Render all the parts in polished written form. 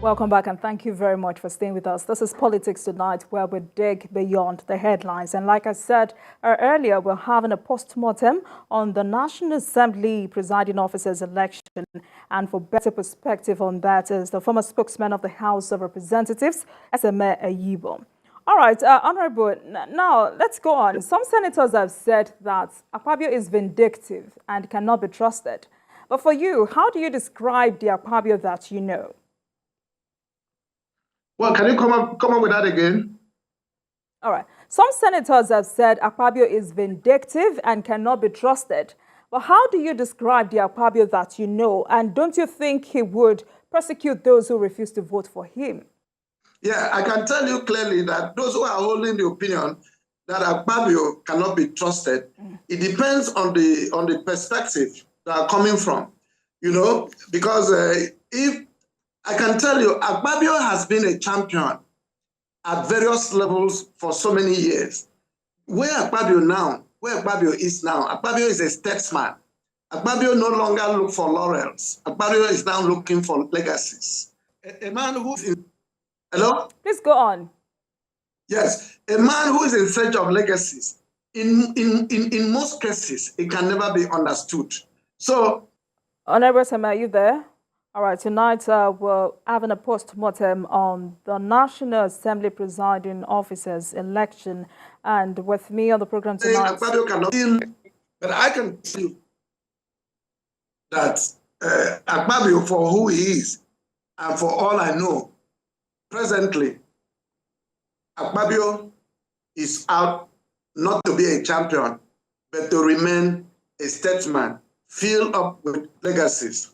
Welcome back and thank you very much for staying with us. This is Politics Tonight, where we dig beyond the headlines. And like I said earlier, we're having a post-mortem on the National Assembly presiding officer's election. And for better perspective on that is the former spokesman of the House of Representatives, Eseme Eyiboh. All right, Honorable, now let's go on. Some senators have said that Akpabio is vindictive and cannot be trusted. But for you, how do you describe the Akpabio that you know? Well, can you come up with that again? All right. Some senators have said Akpabio is vindictive and cannot be trusted. But how do you describe the Akpabio that you know? And don't you think he would persecute those who refuse to vote for him? Yeah, I can tell you clearly that those who are holding the opinion that Akpabio cannot be trusted, it depends on the perspective they are coming from. You know, because if I can tell you, Akpabio has been a champion at various levels for so many years. Where Akpabio is now, Akpabio is a statesman. Akpabio no longer looks for laurels. Akpabio is now looking for legacies. A man who is in... Hello? Please go on. Yes, a man who is in search of legacies, in most cases, it can never be understood. So... Honorable Eseme, are you there? All right, tonight we're having a post-mortem on the National Assembly presiding officer's election. And with me on the program tonight... But I can tell you that Akpabio, for who he is, and for all I know, presently, Akpabio is out not to be a champion, but to remain a statesman, filled up with legacies.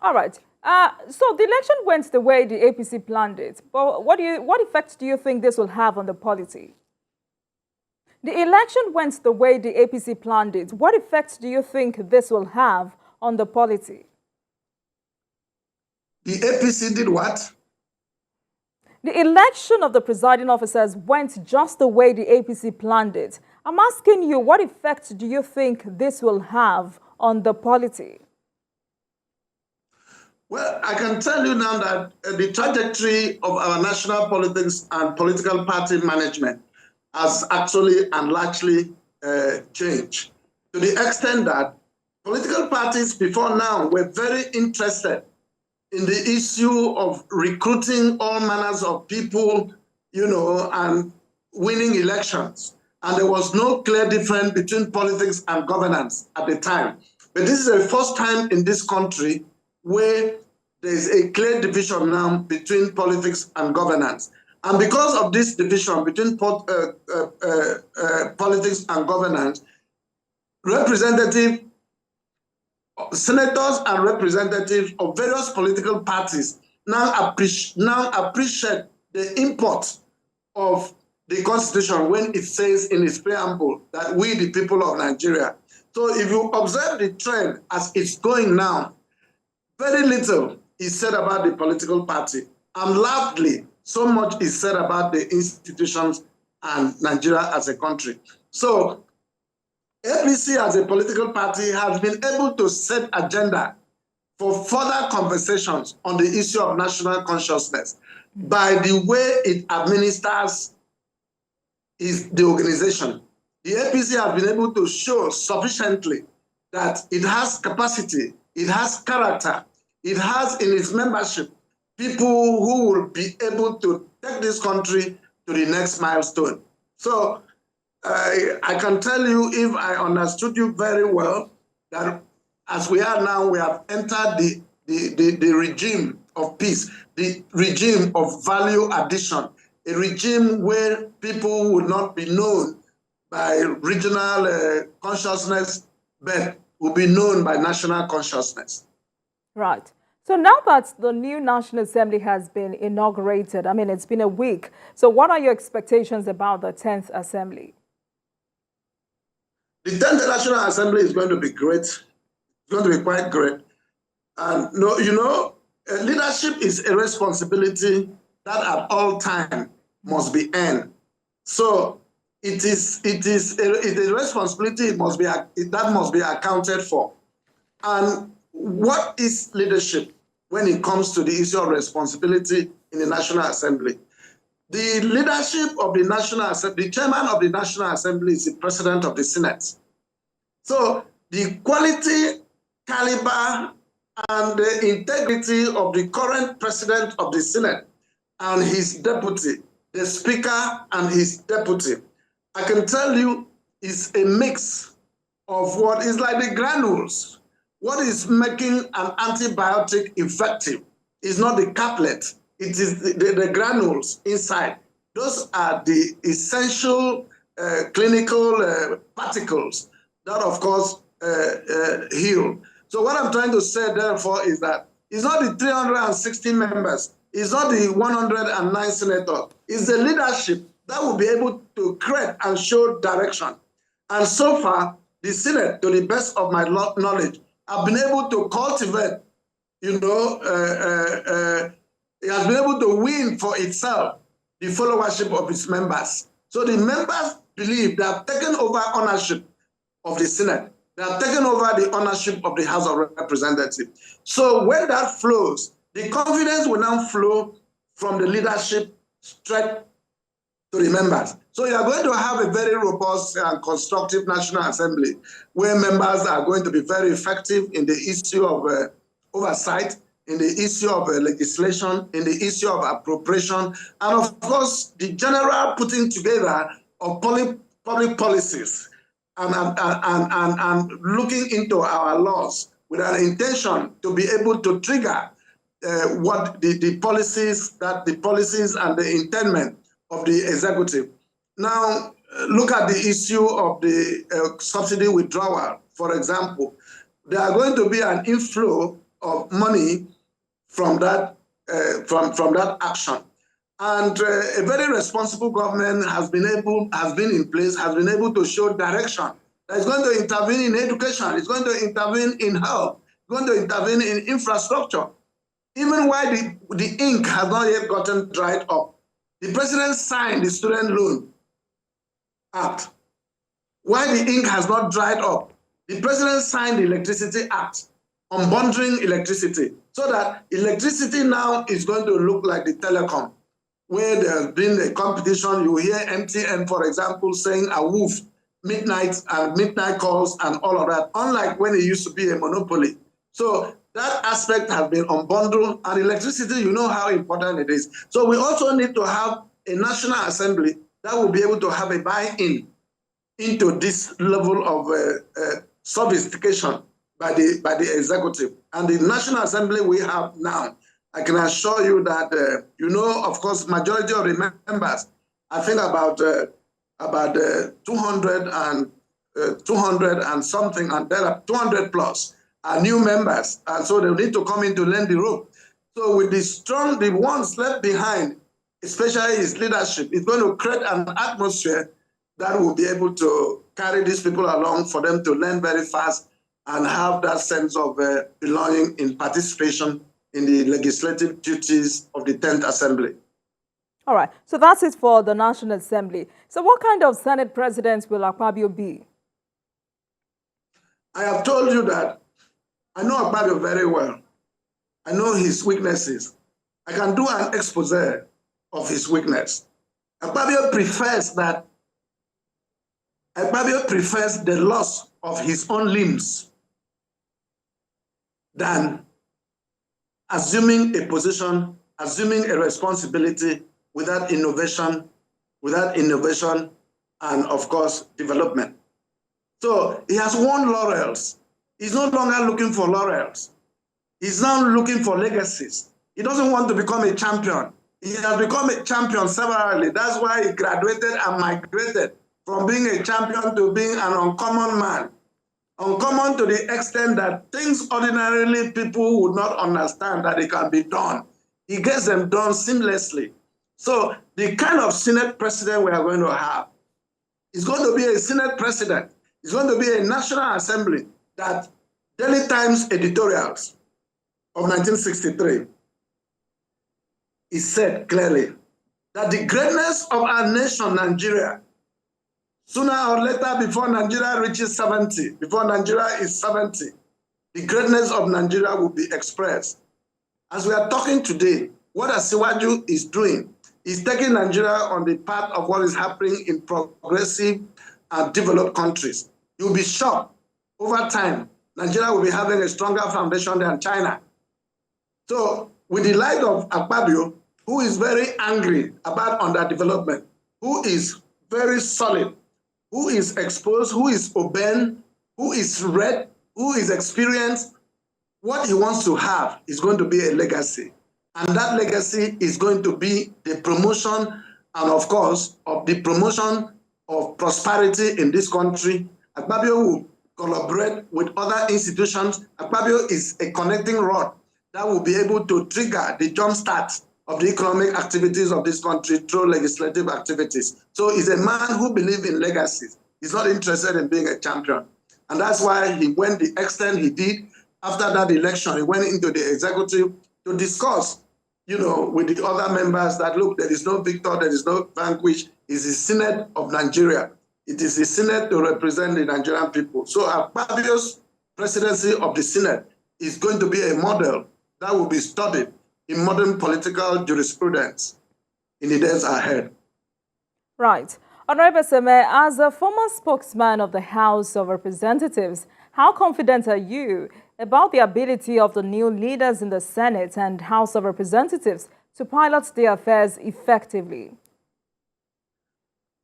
All right. So the election went the way the APC planned it. But what effect do you think this will have on the polity? The election went the way the APC planned it. What effect do you think this will have on the polity? The APC did what? The election of the presiding officers went just the way the APC planned it. I'm asking you, what effect do you think this will have on the polity? Well, I can tell you now that the trajectory of our national politics and political party management has actually and largely changed, to the extent that political parties before now were very interested in the issue of recruiting all manners of people, you know, and winning elections. And there was no clear difference between politics and governance at the time. But this is the first time in this country where there is a clear division now between politics and governance. And because of this division between politics and governance, senators and representatives of various political parties now appreciate the import of the Constitution when it says in its preamble that we, the people of Nigeria. So if you observe the trend as it's going now, very little is said about the political party, and largely so much is said about the institutions and Nigeria as a country. So APC as a political party has been able to set agenda for further conversations on the issue of national consciousness by the way it administers the organization. The APC has been able to show sufficiently that it has capacity, it has character, it has in its membership people who will be able to take this country to the next milestone. So I can tell you, if I understood you very well, that as we are now, we have entered the regime of peace, the regime of value addition, a regime where people will not be known by regional consciousness, but will be known by national consciousness. Right. So now that the new National Assembly has been inaugurated, I mean, it's been a week. So what are your expectations about the 10th Assembly? The 10th National Assembly is going to be great. It's going to be quite great. And leadership is a responsibility that at all times must be earned. So it is a responsibility that must be accounted for. And what is leadership? when it comes to the issue of responsibility in the National Assembly. The leadership of the National Assembly, the chairman of the National Assembly is the president of the Senate. So the quality, caliber, and the integrity of the current president of the Senate and his deputy, the speaker and his deputy, I can tell you is a mix of what is like the granules. What is making an antibiotic effective is not the caplet, it is the granules inside. Those are the essential clinical particles that, of course, heal. So what I'm trying to say, therefore, is that it's not the 360 members, it's not the 109 senators, it's the leadership that will be able to create and show direction. And so far, the Senate, to the best of my knowledge, have been able to cultivate, it has been able to win for itself the followership of its members. So the members believe they have taken over ownership of the Senate. They have taken over the ownership of the House of Representatives. So when that flows, the confidence will now flow from the leadership straight to the members. So you are going to have a very robust and constructive National Assembly where members are going to be very effective in the issue of oversight, in the issue of legislation, in the issue of appropriation, and of course, the general putting together of public policies and looking into our laws with an intention to be able to trigger what the policies and the intent of the executive. Now, look at the issue of the subsidy withdrawal, for example. There are going to be an inflow of money from that action. And a very responsible government has been able to show direction. It's going to intervene in education, it's going to intervene in health, it's going to intervene in infrastructure. Even while the ink has not yet gotten dried up, the president signed the Student Loan Act. While the ink has not dried up, the president signed the Electricity Act on bundling electricity, so that electricity now is going to look like the telecom, where there's been a competition. You hear MTN, for example, saying a woof, midnight calls and all of that, unlike when it used to be a monopoly. So that aspect has been unbundled, and electricity, you know how important it is. So we also need to have a National Assembly that will be able to have a buy-in into this level of sophistication by the executive. And the National Assembly we have now, I can assure you that, of course, majority of the members, I think about 200 and something, and there are 200 plus are new members, and so they need to come in to learn the rope. So with the ones left behind, especially his leadership, is going to create an atmosphere that will be able to carry these people along for them to learn very fast and have that sense of belonging in participation in the legislative duties of the 10th Assembly. All right, so that's it for the National Assembly. So what kind of Senate president will Akpabio be? I have told you that I know Akpabio very well. I know his weaknesses. I can do an expose of his weakness. Akpabio prefers the loss of his own limbs than assuming a position, assuming a responsibility without innovation, and of course, development. So he has won laurels. He's no longer looking for laurels. He's now looking for legacies. He doesn't want to become a champion. He has become a champion severally. That's why he graduated and migrated from being a champion to being an uncommon man. Uncommon to the extent that things ordinarily people would not understand that it can be done. He gets them done seamlessly. So the kind of Senate president we are going to have is going to be a Senate president. It's going to be a National Assembly that Daily Times editorials of 1963 is said clearly that the greatness of our nation, Nigeria, sooner or later, before Nigeria reaches 70, before Nigeria is 70, the greatness of Nigeria will be expressed As we are talking today, what Asiwaju is doing is taking Nigeria on the path of what is happening in progressive and developed countries. You'll be shocked. Over time, Nigeria will be having a stronger foundation than China. So, with the light of Akpabio, who is very angry about underdevelopment, who is very solid, who is exposed, who is open, who is read, who is experienced, what he wants to have is going to be a legacy. And that legacy is going to be the promotion and, of course, of the promotion of prosperity in this country. Akpabio will collaborate with other institutions. Akpabio is a connecting rod that will be able to trigger the jumpstart of the economic activities of this country through legislative activities. So he's a man who believes in legacies. He's not interested in being a champion. And that's why he went the extent he did. After that election, he went into the executive to discuss, with the other members that, look, there is no victor, there is no vanquish. It's the Senate of Nigeria. It is the Senate to represent the Nigerian people. So Akpabio's presidency of the Senate is going to be a model that will be studied in modern political jurisprudence in the days ahead. Right. Honorable Eseme, as a former spokesman of the House of Representatives, how confident are you about the ability of the new leaders in the Senate and House of Representatives to pilot their affairs effectively?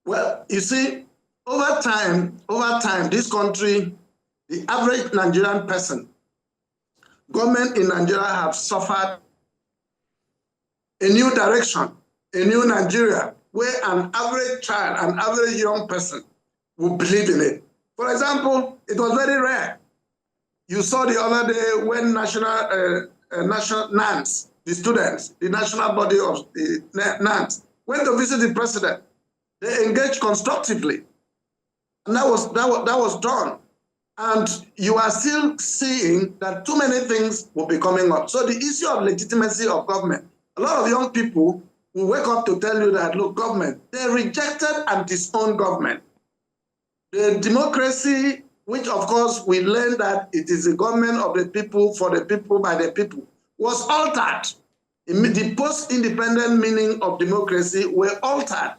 Well, you see, over time, this country, the average Nigerian person, government in Nigeria have suffered a new direction, a new Nigeria, where an average child, an average young person would believe in it. For example, it was very rare. You saw the other day when national NANS, the students, the national body of the NANS, went to visit the president. They engaged constructively. And that was done. And you are still seeing that too many things will be coming up. So the issue of legitimacy of government, a lot of young people will wake up to tell you that, look, government, they rejected and disowned government. The democracy, which of course we learned that it is a government of the people, for the people, by the people, was altered. The post-independent meaning of democracy were altered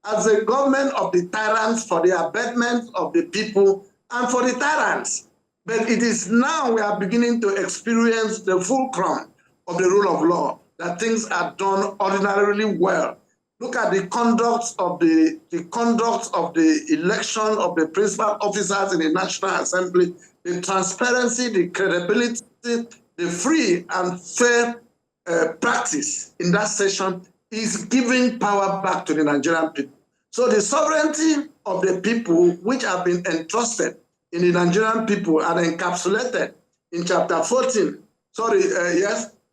as a government of the tyrants for the abetment of the people and for the tyrants. But it is now we are beginning to experience the fulcrum of the rule of law, that things are done ordinarily well. Look at the conduct of the election of the principal officers in the National Assembly, the transparency, the credibility, the free and fair practice in that session is giving power back to the Nigerian people. So the sovereignty of the people, which have been entrusted in the Nigerian people, are encapsulated in Chapter 14.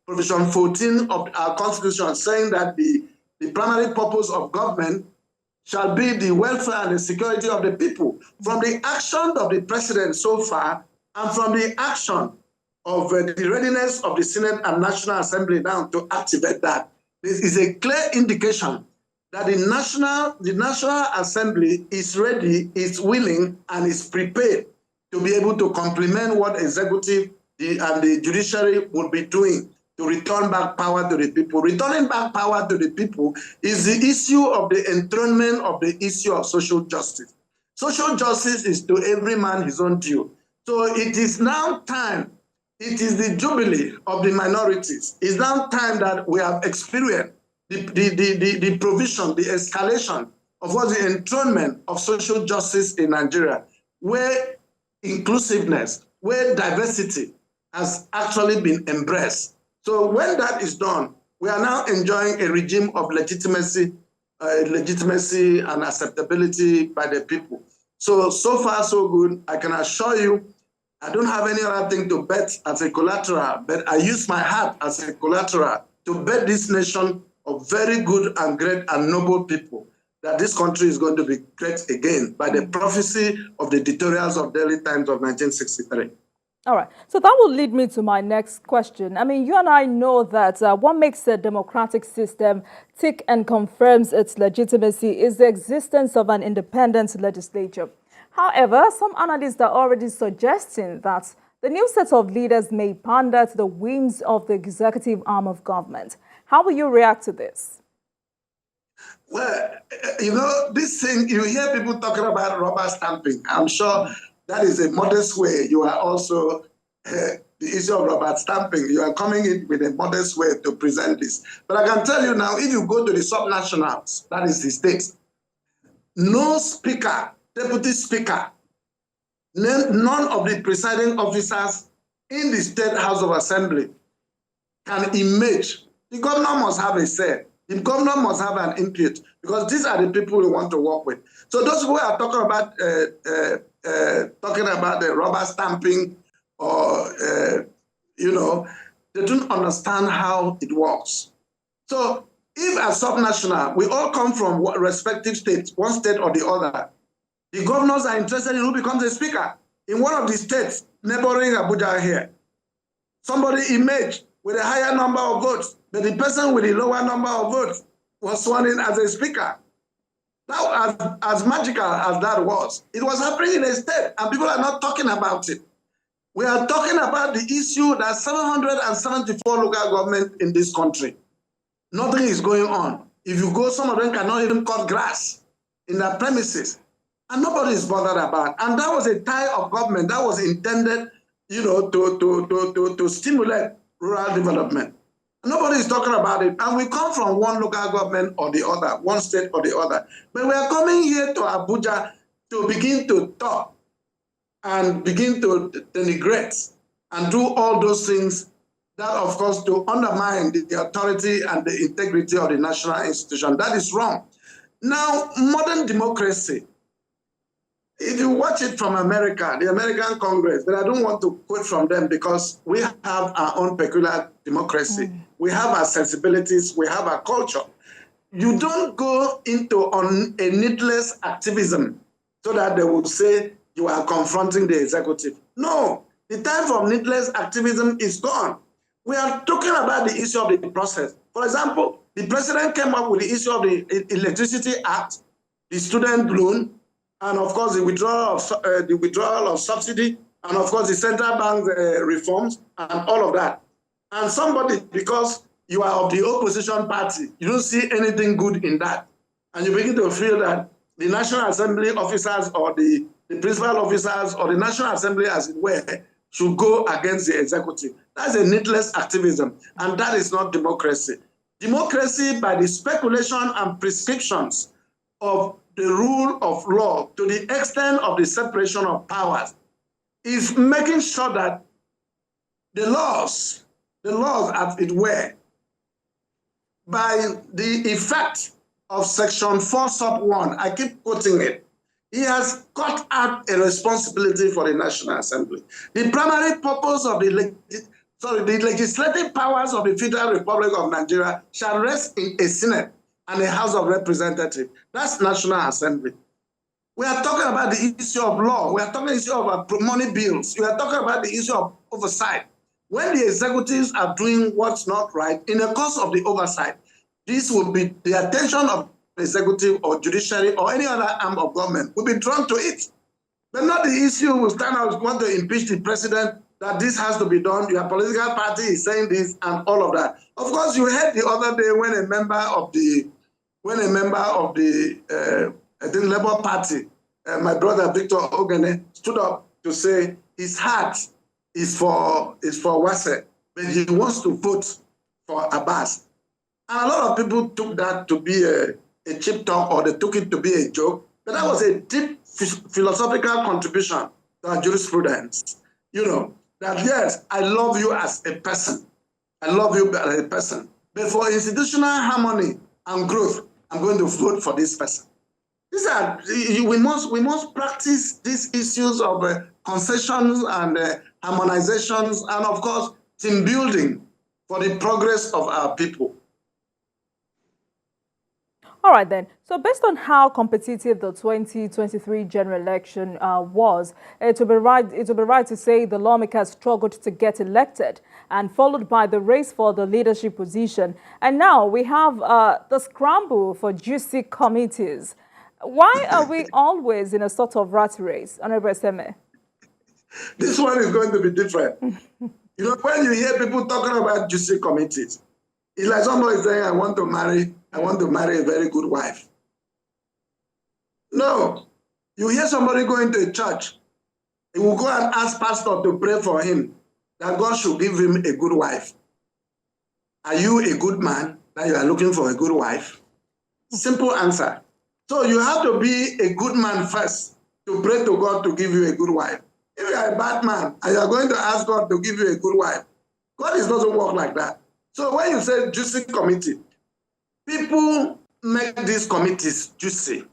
Provision 14 of our Constitution, saying that the primary purpose of government shall be the welfare and the security of the people. From the action of the president so far, and from the action of the readiness of the Senate and National Assembly now to activate that, this is a clear indication that the National Assembly is ready, is willing, and is prepared to be able to complement what executive and the judiciary will be doing to return back power to the people. Returning back power to the people is the issue of the enthronement of the issue of social justice. Social justice is to every man his own due. So it is now time, it is the jubilee of the minorities. It's now time that we have experienced the provision, the escalation of what the enthronement of social justice in Nigeria, where inclusiveness, where diversity has actually been embraced. So when that is done, we are now enjoying a regime of legitimacy and acceptability by the people. So far, so good. I can assure you, I don't have any other thing to bet as a collateral, but I use my heart as a collateral to bet this nation of very good and great and noble people that this country is going to be great again by the prophecy of the editorials of Daily Times of 1963. All right. So that will lead me to my next question. I mean, you and I know that what makes a democratic system tick and confirms its legitimacy is the existence of an independent legislature. However, some analysts are already suggesting that The new set of leaders may pander to the whims of the executive arm of government. How will you react to this? Well, this thing, you hear people talking about rubber stamping. I'm sure that is a modest way. You are also, the issue of rubber stamping, you are coming in with a modest way to present this. But I can tell you now, if you go to the subnationals, that is the states, no speaker, deputy speaker, none of the presiding officers in the State House of Assembly can image. The governor must have a say. The governor must have an input, because these are the people we want to work with. So those who are talking about the rubber stamping, or they don't understand how it works. So if as subnational, we all come from respective states, one state or the other, the governors are interested in who becomes a speaker. In one of the states neighboring Abuja here, somebody emerged with a higher number of votes, but the person with the lower number of votes was sworn in as a speaker. Now, as magical as that was, it was happening in a state, and people are not talking about it. We are talking about the issue that 774 local governments in this country, nothing is going on. If you go, some of them cannot even cut grass in their premises, and nobody is bothered about. And that was a tie of government that was intended, to stimulate rural development. Nobody is talking about it. And we come from one local government or the other, one state or the other. But we are coming here to Abuja to begin to talk and begin to denigrate and do all those things that, of course, to undermine the authority and the integrity of the national institution. That is wrong. Now, modern democracy, if you watch it from America, the American Congress, but I don't want to quote from them because we have our own peculiar democracy. We have our sensibilities, we have our culture. You don't go into a needless activism so that they will say you are confronting the executive. No, the time for needless activism is gone. We are talking about the issue of the process. For example, the president came up with the issue of the Electricity Act, the student loan, and of course the withdrawal of subsidy, and of course the central bank reforms, and all of that. And somebody, because you are of the opposition party, you don't see anything good in that, and you begin to feel that the National Assembly officers or the principal officers or the National Assembly, as it were, should go against the executive. That's a needless activism, and that is not democracy. Democracy, by the speculation and prescriptions of the rule of law to the extent of the separation of powers, is making sure that the laws as it were, by the effect of Section 4 sub 1, I keep quoting it, he has cut out a responsibility for the National Assembly. The primary purpose of the legislative powers of the Federal Republic of Nigeria shall rest in a Senate and a House of Representatives. That's National Assembly. We are talking about the issue of law. We are talking about the issue of money bills. We are talking about the issue of oversight. When the executives are doing what's not right, in the course of the oversight, this will be the attention of the executive or judiciary or any other arm of government will be drawn to it. But not the issue will stand out, want to impeach the president, that this has to be done, your political party is saying this, and all of that. Of course, you heard the other day when a member of the I think Labour Party, my brother Victor Ogene, stood up to say his heart is for Wase, but he wants to vote for Abbas. And a lot of people took that to be a cheap talk, or they took it to be a joke, but that was a deep philosophical contribution to our jurisprudence. That yes, I love you as a person. I love you as a person. But for institutional harmony and growth, I'm going to vote for this person. We must practice these issues of concessions and harmonizations, and of course, team building for the progress of our people. All right, then. So based on how competitive the 2023 general election was, it would be right to say the lawmakers struggled to get elected, and followed by the race for the leadership position. And now we have the scramble for juicy committees. Why are we always in a sort of rat race, Honorable Eseme? This one is going to be different. You know, when you hear people talking about juicy committees, it's like somebody saying, I want to marry a very good wife. No. You hear somebody going to a church, he will go and ask pastor to pray for him, that God should give him a good wife. Are you a good man that you are looking for a good wife? Simple answer. So you have to be a good man first to pray to God to give you a good wife. If you are a bad man and you are going to ask God to give you a good wife, God doesn't work like that. So when you say juicy committee, people make these committees juicy.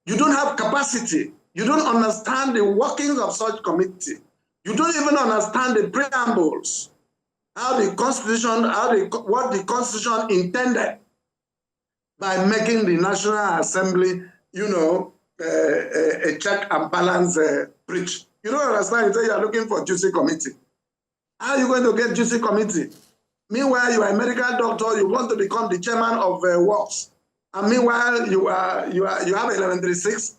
You don't have capacity. You don't understand the workings of such committee. You don't even understand the preambles, how the Constitution, what the Constitution intended by making the National Assembly, you know, a check and balance breach. You don't understand. You say you are looking for juicy committee. How are you going to get juicy committee? Meanwhile, you are a medical doctor. You want to become the chairman of works, and meanwhile you have 1136,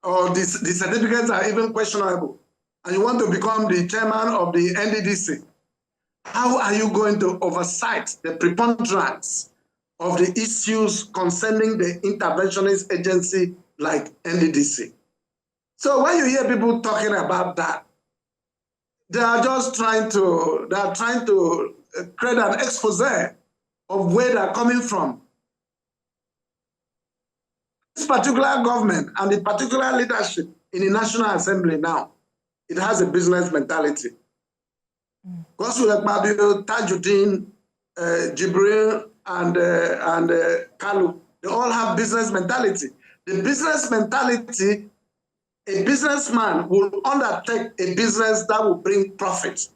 or the certificates are even questionable, and you want to become the chairman of the NDDC. How are you going to oversight the preponderance of the issues concerning the interventionist agency like NDDC? So when you hear people talking about that, they are just trying to create an expose of where they're coming from. This particular government and the particular leadership in the National Assembly now, it has a business mentality. Godswill Ekpabio, Tajuddin, Jibril, and Kalu, they all have business mentality. The business mentality, a businessman will undertake a business that will bring profit.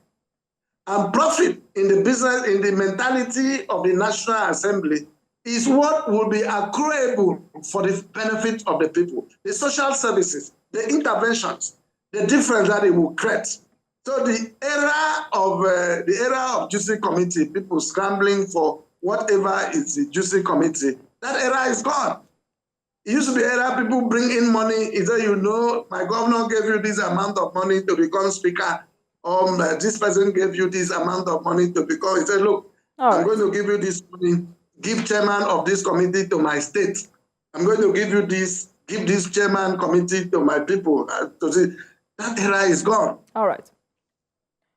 And profit in the business, in the mentality of the National Assembly, is what will be accruable for the benefit of the people. The social services, the interventions, the difference that it will create. So the era of juicy committee, people scrambling for whatever is the juicy committee, that era is gone. It used to be era people bring in money. Either you know, my governor gave you this amount of money to become speaker, or this person gave you this amount of money to become. He said, look, I'm going to give you this money. Give chairman of this committee to my state. I'm going to give you this. Give this chairman committee to my people. That era is gone. All right.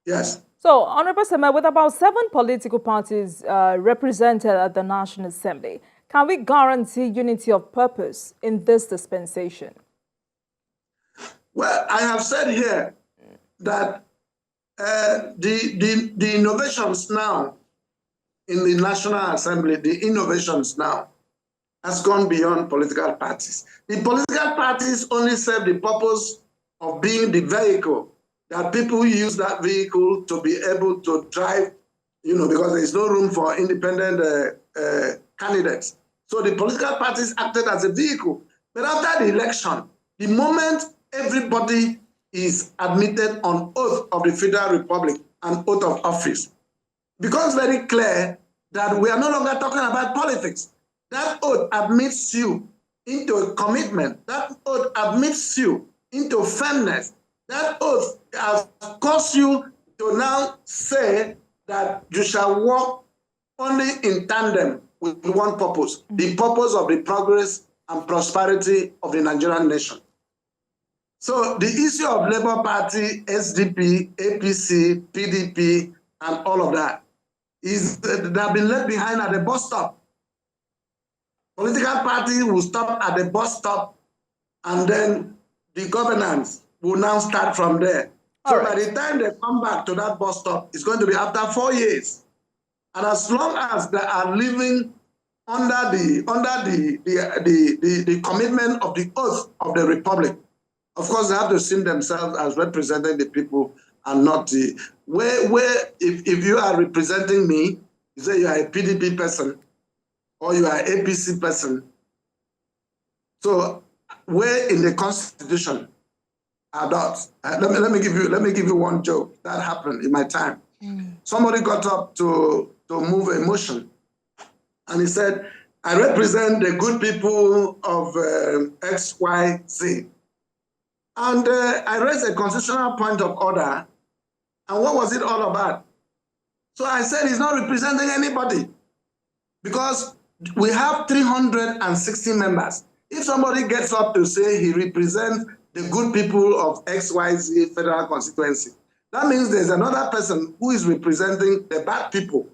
Yes. So, Honorable Eseme, with about 7 political parties represented at the National Assembly, can we guarantee unity of purpose in this dispensation? Well, I have said here that the innovations now in the National Assembly, the innovations now has gone beyond political parties. The political parties only serve the purpose of being the vehicle that people use that vehicle to be able to drive, you know, because there is no room for independent candidates. So the political parties acted as a vehicle. But after the election, the moment everybody is admitted on oath of the Federal Republic and oath of office, it becomes very clear that we are no longer talking about politics. That oath admits you into a commitment. That oath admits you into firmness. That oath has caused you to now say that you shall work only in tandem with one purpose, the purpose of the progress and prosperity of the Nigerian nation. So the issue of Labour Party, SDP, APC, PDP, and all of that is they have been left behind at the bus stop. Political party will stop at the bus stop, and then the governance will now start from there. So by the time they come back to that bus stop, it's going to be after 4 years. And as long as they are living under the commitment of the oath of the Republic, of course, they have to see themselves as representing the people and not the if you are representing me, you say you are a PDP person or you are an APC person. So where in the Constitution are dots? Let me give you one joke that happened in my time. Somebody got up to move a motion, and he said, I represent the good people of XYZ. And I raised a constitutional point of order. And what was it all about? So I said he's not representing anybody because we have 360 members. If somebody gets up to say he represents the good people of XYZ federal constituency, that means there's another person who is representing the bad people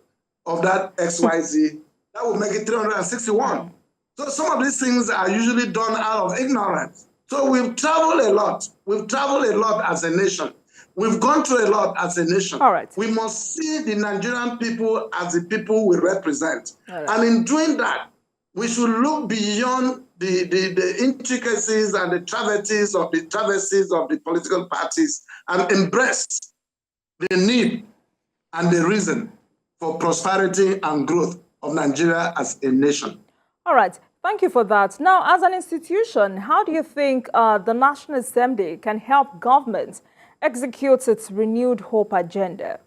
of that XYZ. That would make it 361. So some of these things are usually done out of ignorance. So we've traveled a lot. We've traveled a lot as a nation. We've gone through a lot as a nation. All right. We must see the Nigerian people as the people we represent. Right. And in doing that, we should look beyond the intricacies and the travesties of the political parties and embrace the need and the reason for prosperity and growth of Nigeria as a nation. All right. Thank you for that. Now, as an institution, how do you think the National Assembly can help government execute its renewed hope agenda?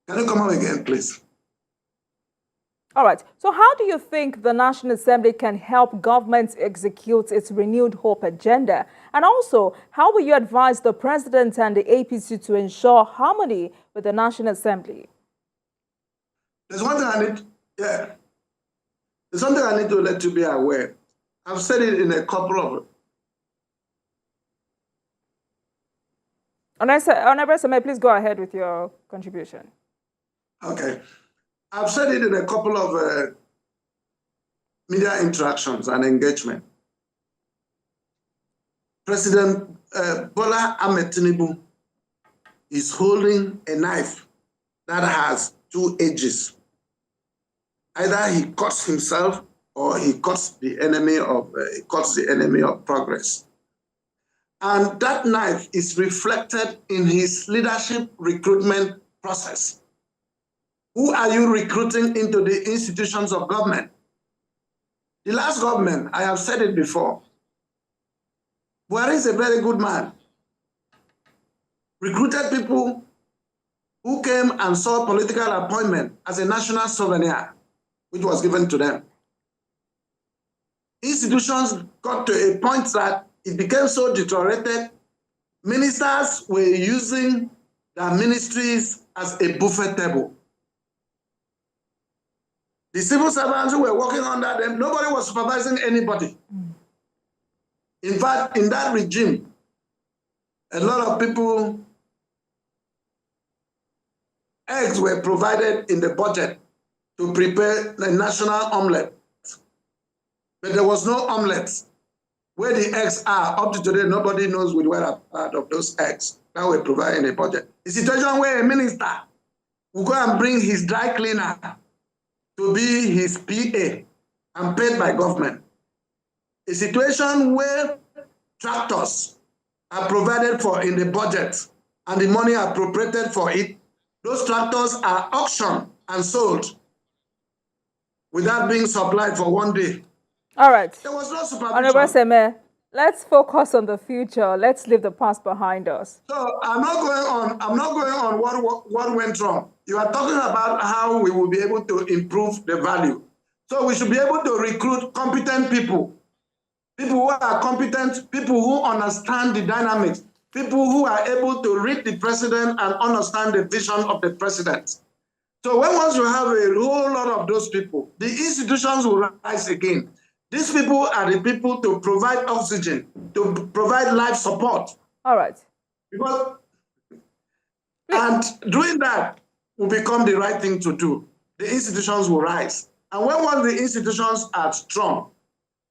Can you come on again, please? All right. So how do you think the National Assembly can help government execute its renewed hope agenda? And also, how will you advise the President and the APC to ensure harmony with the National Assembly? There's one thing I need, there's something I need to let you be aware. I've said it in a couple of... Honorable Eseme, please go ahead with your contribution. Okay. I've said it in a couple of media interactions and engagement. President Bola Ahmed Tinubu is holding a knife that has two edges. Either he cuts himself or he cuts the enemy of progress. And that knife is reflected in his leadership recruitment process. Who are you recruiting into the institutions of government? The last government, I have said it before, Buhari is a very good man. Recruited people who came and saw political appointment as a national souvenir, which was given to them. Institutions got to a point that it became so deteriorated, ministers were using their ministries as a buffet table. The civil servants who were working under them, nobody was supervising anybody. In fact, in that regime, a lot of people, eggs were provided in the budget to prepare the national omelette. But there was no omelette. Where the eggs are, up to today, nobody knows with where part of those eggs that were provided in the budget. A situation where a minister will go and bring his dry cleaner to be his PA and paid by government. A situation where tractors are provided for in the budget and the money appropriated for it. Those tractors are auctioned and sold without being supplied for one day. All right. There was no supervision. Honorable Eseme, let's focus on the future. Let's leave the past behind us. So I'm not going on what went wrong. You are talking about how we will be able to improve the value. So we should be able to recruit competent people. People who are competent, people who understand the dynamics, people who are able to read the president and understand the vision of the president. So once you have a whole lot of those people, the institutions will rise again. These people are the people to provide oxygen, to provide life support. All right. And doing that will become the right thing to do. The institutions will rise. And once the institutions are strong,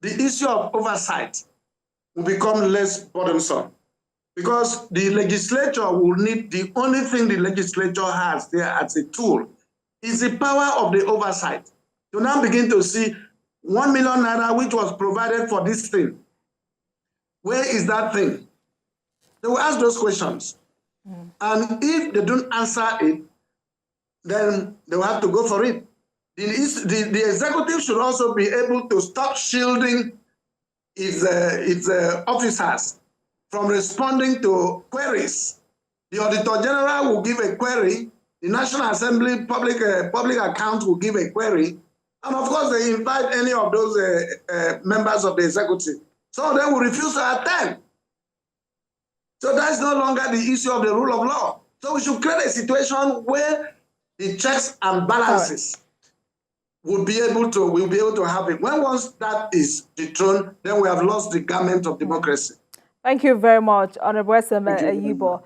the issue of oversight will become less burdensome. Because the legislature will need, the only thing the legislature has there as a tool is the power of the oversight. To now begin to see 1 million naira which was provided for this thing. Where is that thing? They will ask those questions. And if they don't answer it, then they will have to go for it. The executive should also be able to stop shielding its officers from responding to queries. The Auditor General will give a query, the National Assembly Public Accounts will give a query, and of course they invite any of those members of the executive. Some of them will refuse to attend. So that's no longer the issue of the rule of law. So we should create a situation where the checks and balances we'll be able to have it. When once that is dethroned, then we have lost the garment of democracy. Thank you very much, Honorable Eseme Eyiboh.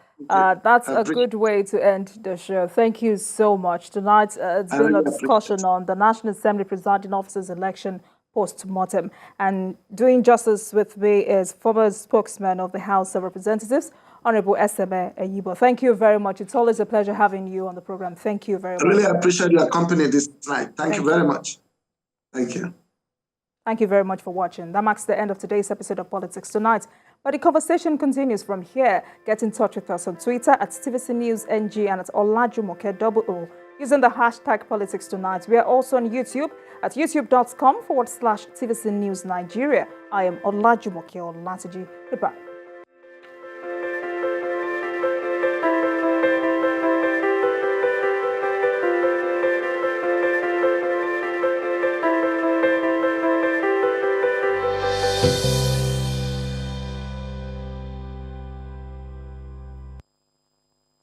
That's a good way to end the show. Thank you so much. Tonight, it's been a discussion on the National Assembly Presiding Officer's election post-mortem. And doing justice with me is former spokesman of the House of Representatives, Honorable Eseme Eyiboh. Thank you very much. It's always a pleasure having you on the program. Thank you very much. I really appreciate your company this night. Thank you very much. Thank you. Thank you very much for watching. That marks the end of today's episode of Politics Tonight. But the conversation continues from here. Get in touch with us on Twitter at TVC News NG and at Olajumoke using the hashtag Politics Tonight. We are also on YouTube at youtube.com/TVC News Nigeria. I am Olajumoke Olatiji. Goodbye.